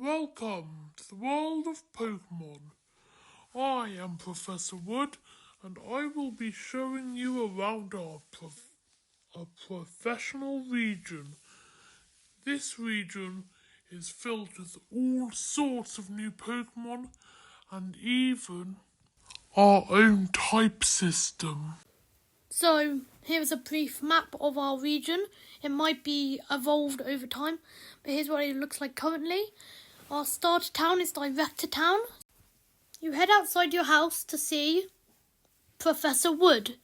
Welcome to the world of Pokemon. I am Professor Wood and I will be showing you around our professional region. This region is filled with all sorts of new Pokemon and even our own type system. So here's a brief map of our region. It might be evolved over time, but here's what it looks like currently. Our starter town is direct to town. You head outside your house to see Professor Wood.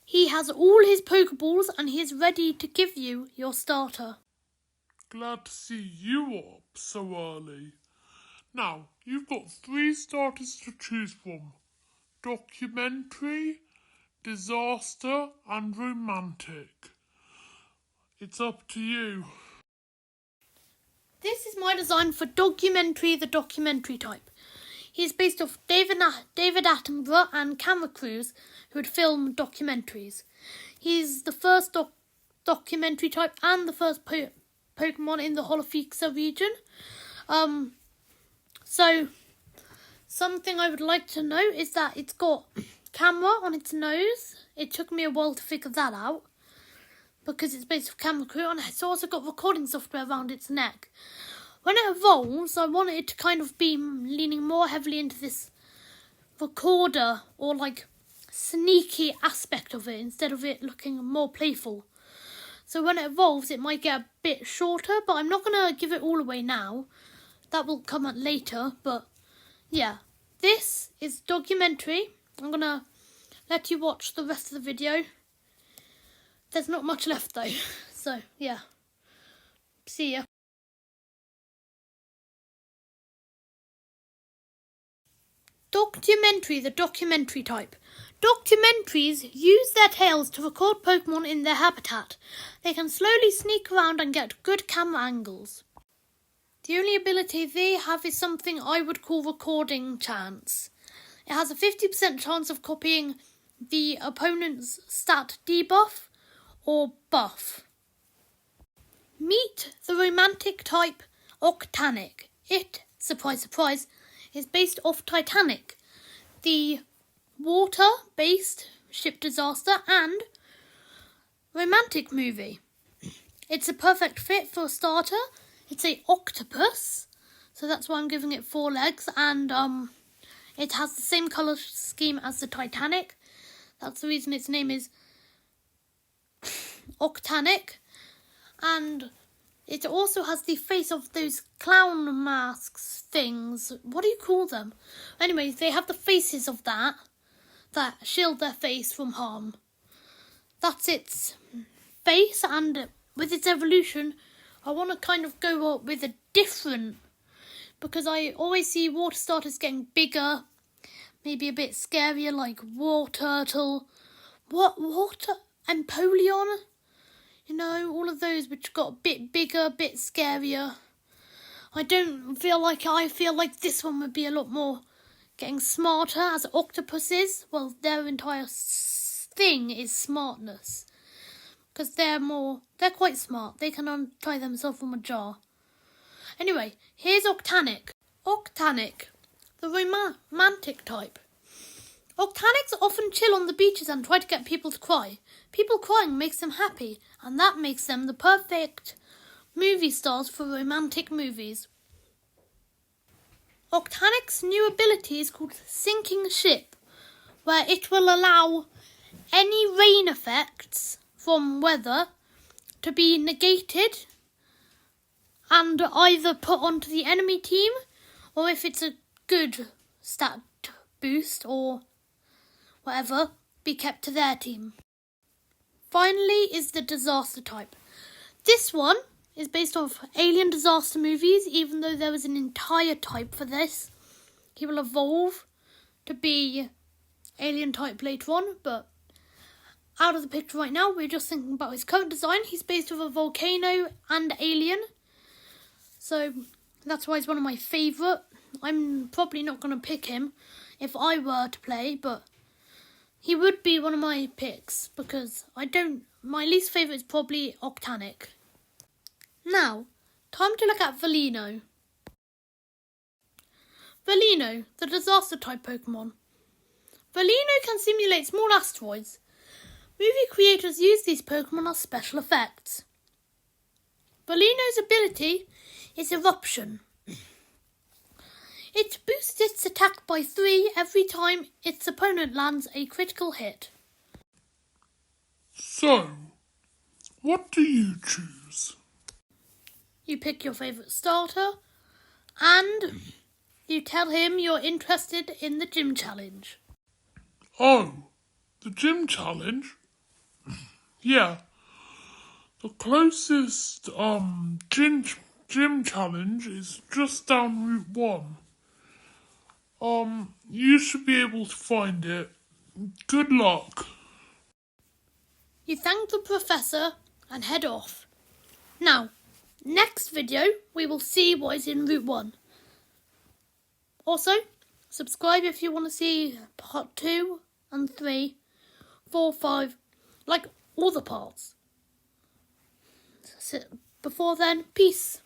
He has all his Pokeballs and he is ready to give you your starter. Glad to see you up so early. Now, you've got 3 starters to choose from. Documentary, disaster and romantic. It's up to you. This is my design for Documentary, the documentary type. He is based off David Attenborough and camera crews who had filmed documentaries. He's the first documentary type and the first Pokemon in the Hollifixa region. So something I would like to note is that it's got camera on its nose. It took me a while to figure that out because it's based off camera crew, and it's also got recording software around its neck. When it evolves, I want it to kind of be leaning more heavily into this recorder or like sneaky aspect of it instead of it looking more playful. So when it evolves, it might get a bit shorter, but I'm not going to give it all away now. That will come out later, but yeah. This is documentary. I'm going to let you watch the rest of the video. There's not much left though, so yeah. See ya. Documentary, the documentary type. Documentaries use their tails to record Pokemon in their habitat. They can slowly sneak around and get good camera angles. The only ability they have is something I would call recording chance. It has a 50% chance of copying the opponent's stat debuff or buff. Meet the romantic type Octanic. It, surprise surprise, is based off Titanic, the water-based ship disaster and romantic movie. It's a perfect fit for a starter. It's a octopus, so that's why I'm giving it 4 legs, and it has the same colour scheme as the Titanic. That's the reason its name is Octanic, and it also has the face of those clown masks things. What do you call them? Anyways, they have the faces of that shield their face from harm. That's its face, and with its evolution, I want to kind of go up with a different, because I always see water starters getting bigger, maybe a bit scarier, like War Turtle, Water Empoleon. You know, all of those which got a bit bigger, a bit scarier. I feel like this one would be a lot more getting smarter as octopus is. Well, their entire thing is smartness. Because they're quite smart. They can untie themselves from a jar. Anyway, here's Octanic. Octanic, the romantic type. Octanics often chill on the beaches and try to get people to cry. People crying makes them happy, and that makes them the perfect movie stars for romantic movies. Octanic's new ability is called Sinking Ship, where it will allow any rain effects from weather to be negated and either put onto the enemy team, or if it's a good stat boost or whatever, be kept to their team. Finally is the disaster type. This one is based off alien disaster movies, even though there was an entire type for this. He will evolve to be alien type later on, but out of the picture right now, we're just thinking about his current design. He's based off a volcano and alien, so that's why he's one of my favourite. I'm probably not going to pick him if I were to play, but he would be one of my picks because my least favourite is probably Octanic. Now, time to look at Velino. Velino, the disaster type Pokemon. Velino can simulate small asteroids. Movie creators use these Pokemon as special effects. Velino's ability is Eruption. It boosts its attack by 3 every time its opponent lands a critical hit. So, what do you choose? You pick your favourite starter and you tell him you're interested in the gym challenge. Oh, the gym challenge? Yeah. The closest gym challenge is just down Route 1. You should be able to find it. Good luck. You thank the professor and head off. Now, next video we will see what is in Route 1. Also, subscribe if you want to see part 2 and 3, 4, 5, like all the parts. Before then, peace.